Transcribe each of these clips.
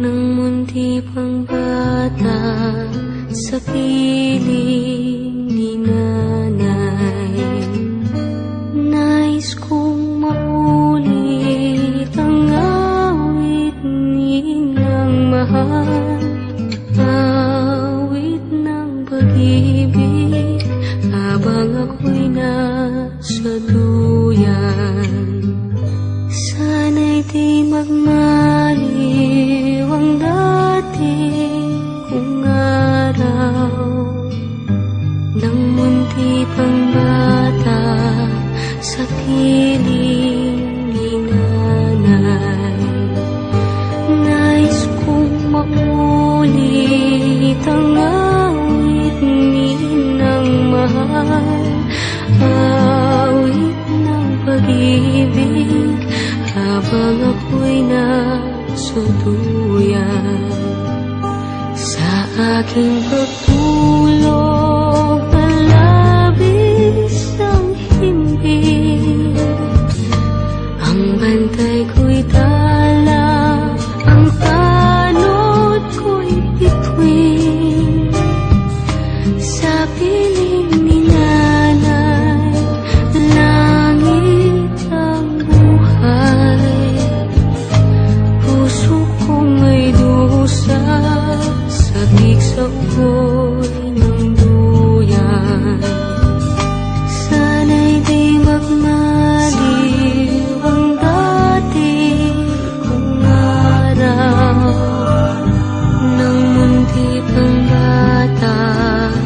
ng munti pang bata sa piling ni nanay. Nais kong maulit ang awit nilang mahal, awit ng pag-ibig habang ako'y nasa duyan. Sana'y di magmaliw ang dating kong araw ng munti pang bata sa piling ni nanay. Nais kong maulit ang awit nilang mahal, awit ng pag-ibig habang ako'y nasa duyan. Sa aking pagtulog na labis ang himbing, ang bantay ko'y tala, ang tanod ko'y bituin. Sa piling ni nanay, langit ang buhay. Puso kong may dusa, sabik sa ugoy ng duyan. Sana'y di magmaliw ang dating kong araw ng munti pang bata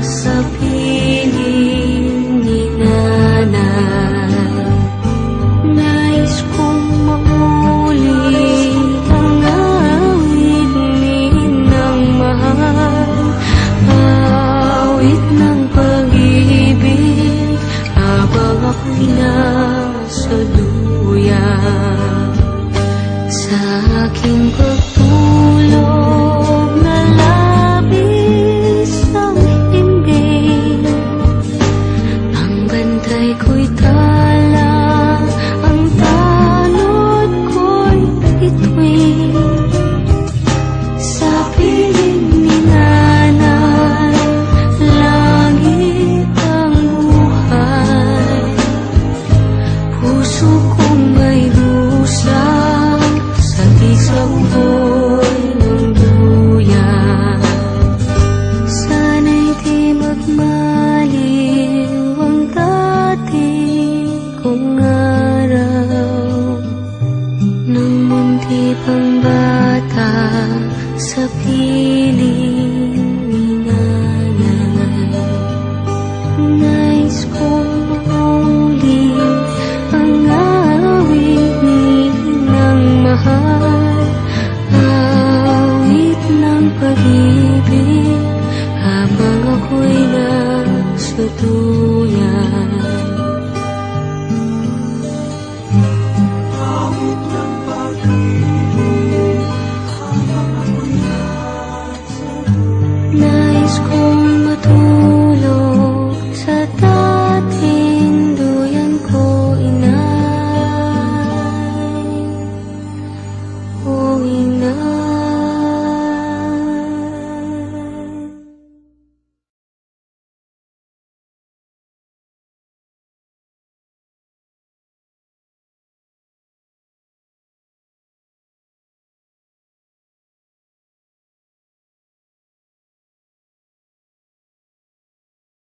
sa piling ni nanay. Nais kong maulit ang awit nilang mahal, awit ng pag-ibig habang ako'y nasa duyan. Sa aking pagtulog na labis ang himbing, ang bantay ko'y tala, ang tanod ko'y bituin. Sa piling ni nanay, langit ang buhay. Puso kong may dusa, sabik sa ugoy ng duyan. Sana'y di magmaliw ang dating kong araw ng munti pang bata sa piling ni nanay. Nais kong maulit ang awit nilang mahal, awit ng pag-ibig habang ako'y nasa duyan. Awit ng pag-ibig habang ako'y nasa Nais kong